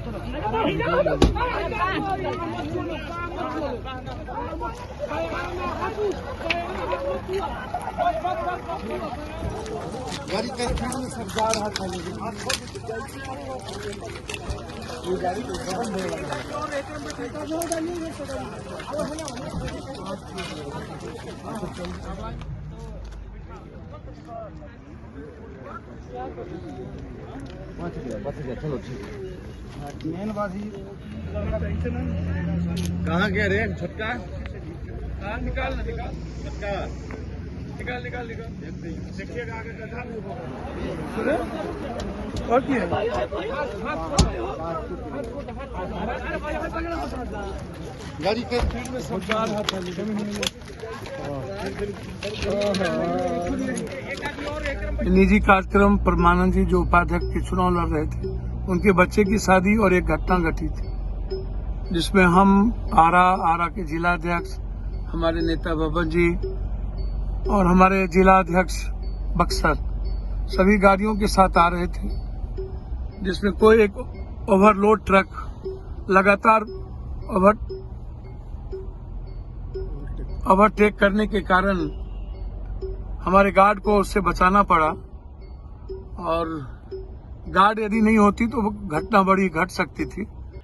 गाड़ी में सब जा रहा था लेकिन ये गाड़ी तो बंद है। बच गया चलो ठीक है। मेन बाजी कहाँ गया रे छुटका? हाँ निकाल छुटका निकाल देखिएगा आगे और की है गाड़ी के स्पीड में सब जा रहा था निजी कार्यक्रम परमानंद जी जो उपाध्यक्ष के चुनाव लड़ रहे थे, उनके बच्चे की शादी और एक घटना घटी थी जिसमें हम आरा के जिलाध्यक्ष, हमारे नेता बबन जी और हमारे जिलाध्यक्ष बक्सर सभी गाड़ियों के साथ आ रहे थे, जिसमें कोई एक ओवरलोड ट्रक लगातार ओवरटेक करने के कारण हमारे गार्ड को उससे बचाना पड़ा और गार्ड यदि नहीं होती तो घटना बड़ी घट सकती थी।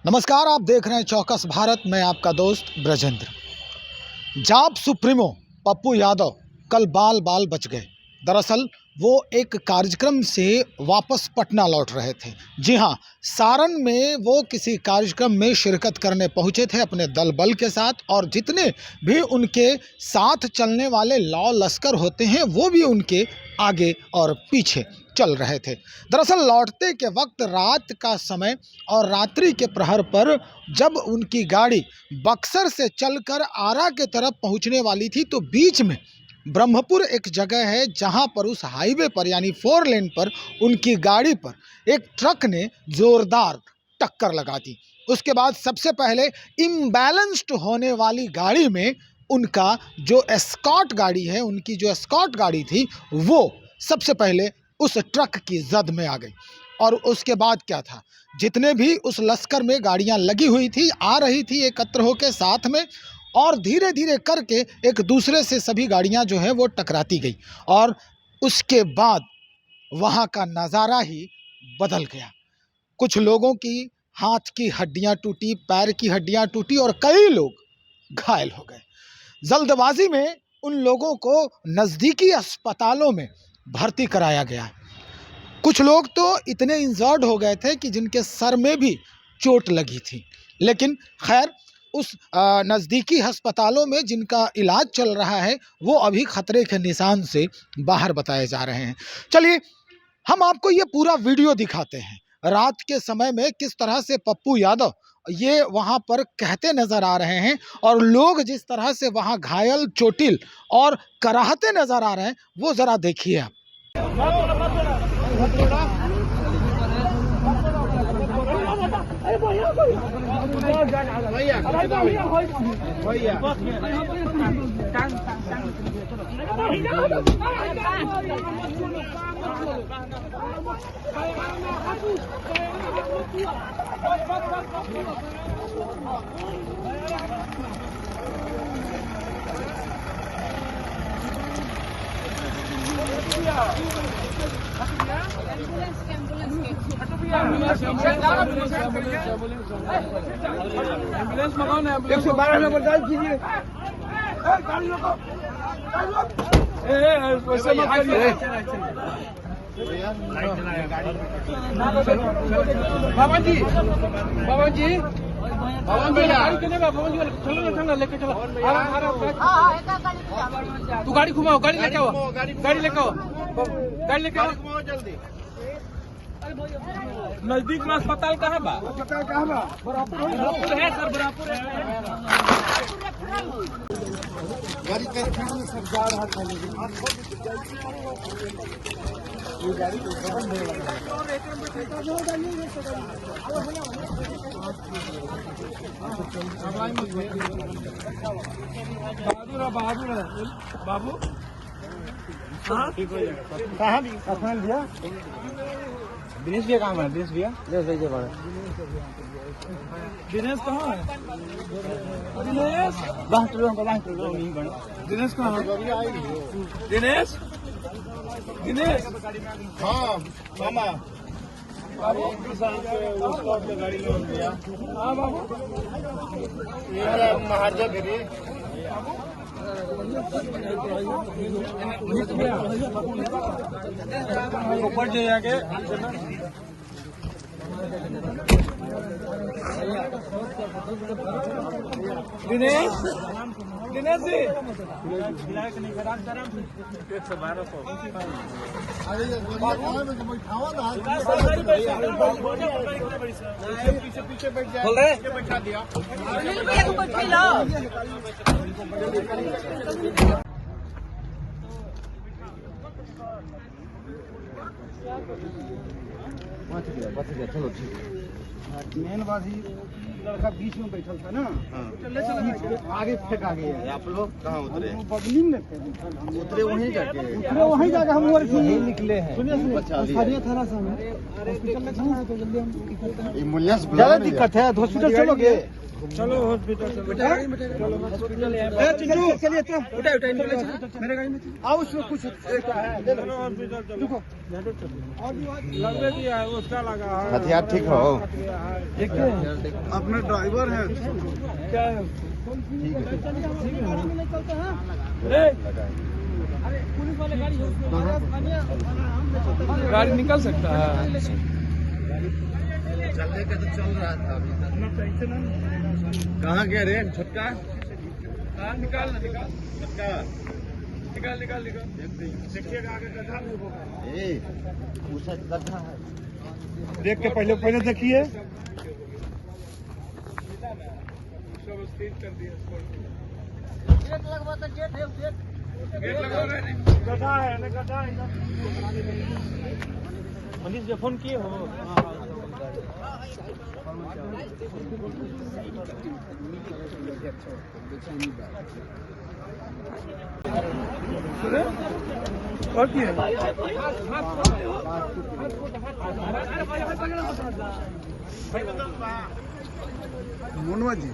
नमस्कार, आप देख रहे हैं चौकस भारत। मैं आपका दोस्त ब्रजेंद्र। जाप सुप्रीमो पप्पू यादव कल बाल बच गए। दरअसल वो एक कार्यक्रम से वापस पटना लौट रहे थे। जी हाँ, सारण में वो किसी कार्यक्रम में शिरकत करने पहुंचे थे अपने दल बल के साथ, और जितने भी उनके साथ चलने वाले लौ लश्कर होते हैं वो भी उनके आगे और पीछे चल रहे थे। दरअसल लौटते के वक्त रात का समय और रात्रि के प्रहर पर जब उनकी गाड़ी बक्सर से चलकर आरा के तरफ पहुंचने वाली थी तो बीच में ब्रह्मपुर एक जगह है जहां पर उस हाईवे पर यानी 4 लेन पर उनकी गाड़ी पर एक ट्रक ने जोरदार टक्कर लगा दी। उसके बाद सबसे पहले इम्बैलेंस्ड होने वाली गाड़ी में उनका जो एस्कॉर्ट गाड़ी है, उनकी जो एस्कॉर्ट गाड़ी थी वो सबसे पहले उस ट्रक की जद में आ गई। और उसके बाद क्या था, जितने भी उस लश्कर में गाड़ियां लगी हुई थी, आ रही थी एकत्र होकर साथ में, और धीरे धीरे करके एक दूसरे से सभी गाड़ियां जो है वो टकराती गई। और उसके बाद वहां का नज़ारा ही बदल गया। कुछ लोगों की हाथ की हड्डियां टूटी, पैर की हड्डियां टूटी और कई लोग घायल हो गए। जल्दबाजी में उन लोगों को नज़दीकी अस्पतालों में भर्ती कराया गया। कुछ लोग तो इतने इंजर्ड हो गए थे कि जिनके सर में भी चोट लगी थी, लेकिन खैर उस नज़दीकी अस्पतालों में जिनका इलाज चल रहा है वो अभी खतरे के निशान से बाहर बताए जा रहे हैं। चलिए हम आपको ये पूरा वीडियो दिखाते हैं, रात के समय में किस तरह से पप्पू यादव ये वहाँ पर कहते नज़र आ रहे हैं और लोग जिस तरह से वहाँ घायल, चोटिल और कराहते नज़र आ रहे हैं वो ज़रा देखिए आप। एम्बुलेंस मंगाओ ना, 112 नंबर डायल कीजिए। वैसे मत करिए। बाबा जी गाड़ी के लेगा, बाबा जी चलो लेके चलो। तू गाड़ी घुमाओ, गाड़ी लेके आओ जल्दी। नजदीक में अस्पताल कहाँ बा? बराबर है सर, बराबर है। गाड़ी के स्पीड में सब जा रहा था लेकिन ये गाड़ी तो बंद है। बहादुर है बाबू। हाँ ठीक हो जाएगा। कहाँ भी दिया दिनेश भैया कहाँ है? दिनेश भैया दिनेश कहाँ है? दिनेश कहाँ है? दिनेश दिनेश हाँ मामा गाड़ी में दिया। हाँ बाबू महाराजा गिरी ऊपर जो आके दिनेश दिनेश जी पीछे बैठ जाए बैठा दिया चलो ठीक मेन बात ही लड़का बीच में बैठल था ना आगे फेंका गया। आप लोग कहाँ उतरे? बबली में उतरे वहीं जाके हम वहीं निकले हैं। सुनिए थाना से हॉस्पिटल में जाना है तो जल्दी हम ज्यादा दिक्कत है हॉस्पिटल चलोगे? चलो हॉस्पिटल चलिए तो उठा मेरे गाड़ी में आओ उसमें कुछ उसका लगा हथियार ठीक हो अपने ड्राइवर है क्या है गाड़ी निकल सकता है। चलने का तो चल रहा था अभी कहाँ गया रे छुटका? निकाल छुटका निकाल गड्ढा है देख के पहले देखिए गड्ढा है ना गड्ढा है मनीष जी फोन किए हो? और क्या मोनवा जी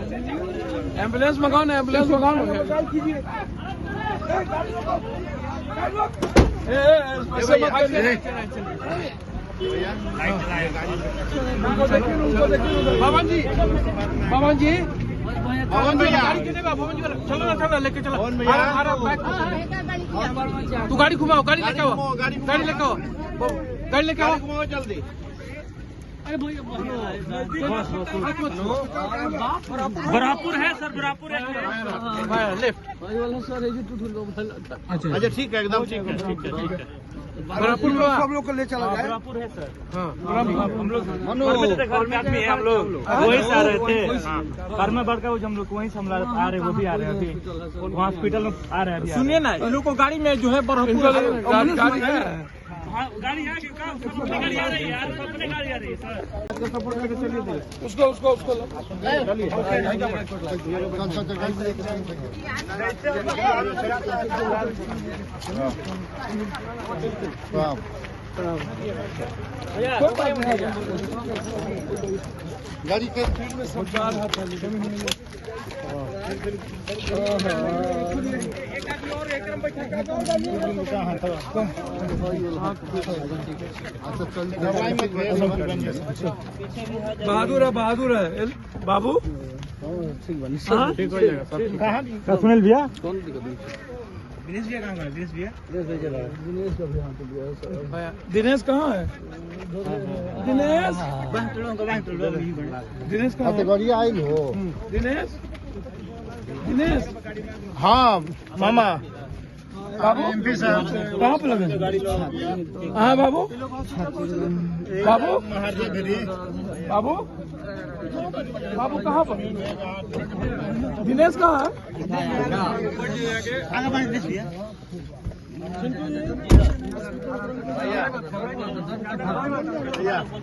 एम्बुलेंस मंगाओ ना एम्बुलेंस मंगाओ भवन जी चलो ना लेके चलो तू गाड़ी घुमाओ गाड़ी लेके आओ जल्दी बरापुर है सर बरापुर है लेफ्ट अच्छा ठीक है एकदम ठीक है बरापुर में सब लोग को ले चला जाए बरापुर है सर हाँ हम लोग घर में आदमी है हम लोग वही से आ रहे थे घर में बढ़ कर हम लोग वहीं से हम आ रहे वो भी आ रहे हैं अभी वहाँ हॉस्पिटल में आ रहे हैं अभी। सुनिए ना इन लोग को गाड़ी में जो है बरापुर गाड़ी है गाड़ी है अपनी गाड़ी आ रही है यार अपनी गाड़ी आ रही है सर सपोर्ट करके चलिए उसको गाड़ी के स्पीड में सब बहादुर है बाबू सुनील भैया दिनेश भैया कहाँ गए? दिनेश भैया दिनेश कहाँ है? दिनेश दिनेश कहाँ है? दिनेश दिनेश हाँ मामा बाबू कहाँ पे लगे? हाँ बाबू बाबू बाबू बाबू कहाँ पर? दिनेश कहाँ है?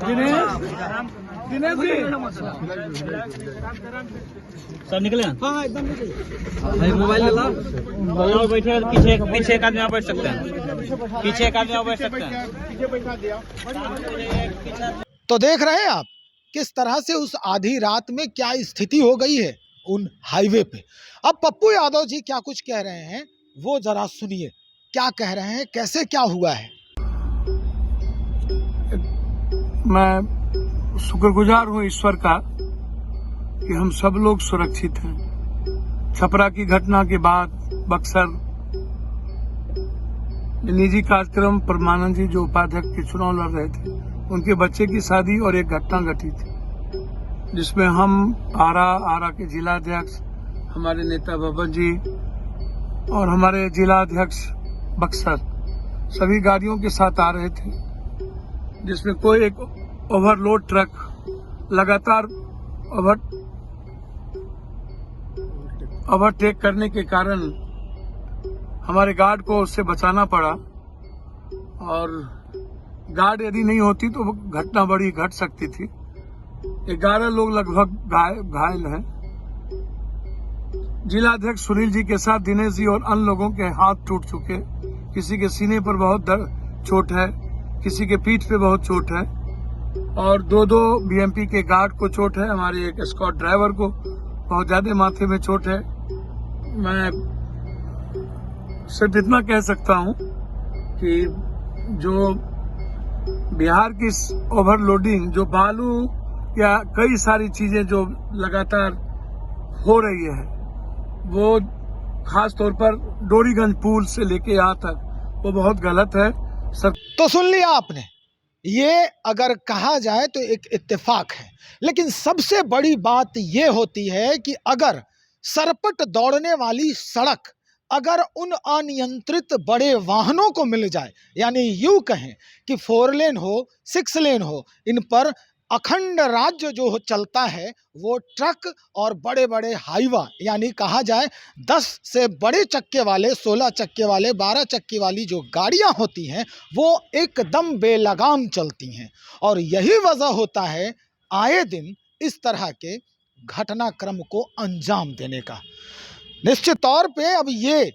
दिनेश दिनेश जी सब निकले ना? हाँ एकदम मोबाइल ले लो। बैठे पीछे पीछे एक आदमी यहाँ बैठ सकते हैं। पीछे एक आदमी यहाँ बैठ सकते हैं। तो देख रहे हैं आप किस तरह से उस आधी रात में क्या स्थिति हो गई है उन हाईवे पे। अब पप्पू यादव जी क्या कुछ कह रहे हैं वो जरा सुनिए, क्या कह रहे हैं, कैसे क्या हुआ है। मैं शुक्रगुजार हूँ ईश्वर का कि हम सब लोग सुरक्षित हैं। छपरा की घटना के बाद बक्सर निजी कार्यक्रम परमानंद जी जो उपाध्यक्ष के चुनाव लड़ रहे थे, उनके बच्चे की शादी और एक घटना घटी थी जिसमें हम आरा के जिलाध्यक्ष, हमारे नेता भवन जी और हमारे जिलाध्यक्ष बक्सर सभी गाड़ियों के साथ आ रहे थे, जिसमें कोई एक ओवरलोड ट्रक लगातार ओवरटेक करने के कारण हमारे गार्ड को उससे बचाना पड़ा, और गार्ड यदि नहीं होती तो घटना बड़ी घट सकती थी। 11 लोग लगभग घायल हैं। जिलाध्यक्ष सुनील जी के साथ दिनेश जी और अन्य लोगों के हाथ टूट चुके, किसी के सीने पर बहुत चोट है, किसी के पीठ पे बहुत चोट है, और दो बीएमपी के गार्ड को चोट है। हमारे एक स्कॉट ड्राइवर को बहुत ज्यादा माथे में चोट है। मैं सिर्फ इतना कह सकता हूं कि जो बिहार की ओवरलोडिंग, जो बालू या कई सारी चीजें जो लगातार हो रही है, वो खास तौर पर डोरीगंज पुल से लेके यहाँ तक वो बहुत गलत है। तो सुन लिया आपने, ये अगर कहा जाए तो एक इत्तेफाक है, लेकिन सबसे बड़ी बात ये होती है कि अगर सरपट दौड़ने वाली सड़क अगर उन अनियंत्रित बड़े वाहनों को मिल जाए, यानी यूं कहें कि 4 लेन हो, 6 लेन हो, इन पर अखंड राज्य जो चलता है, वो ट्रक और बड़े बड़े हाईवा, यानी कहा जाए 10 से बड़े चक्के वाले, 16 चक्के वाले, 12 चक्के वाली जो गाड़ियां होती हैं, वो एकदम बेलगाम चलती हैं। और यही वजह होता है आए दिन इस तरह के घटनाक्रम को अंजाम देने का। निश्चित तौर पे अब ये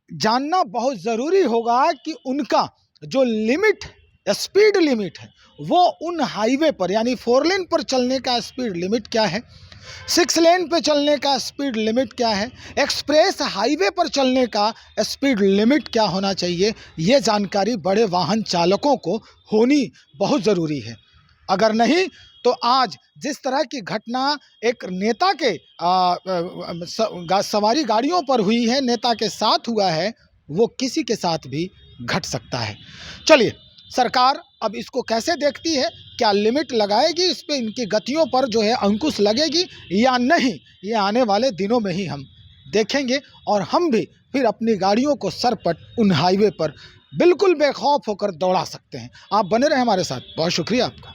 जानना बहुत ज़रूरी होगा कि उनका जो लिमिट, स्पीड लिमिट है, वो उन हाईवे पर यानी 4 लेन पर चलने का स्पीड लिमिट क्या है, 6 लेन पे चलने का स्पीड लिमिट क्या है, एक्सप्रेस हाईवे पर चलने का स्पीड लिमिट क्या होना चाहिए, ये जानकारी बड़े वाहन चालकों को होनी बहुत ज़रूरी है। अगर नहीं तो आज जिस तरह की घटना एक नेता के सवारी गाड़ियों पर हुई है, नेता के साथ हुआ है, वो किसी के साथ भी घट सकता है। चलिए, सरकार अब इसको कैसे देखती है, क्या लिमिट लगाएगी, इस पे इनकी गतियों पर जो है अंकुश लगेगी या नहीं, ये आने वाले दिनों में ही हम देखेंगे। और हम भी फिर अपनी गाड़ियों को सरपट उन हाईवे पर बिल्कुल बेखौफ होकर दौड़ा सकते हैं। आप बने रहे हमारे साथ। बहुत शुक्रिया आपका।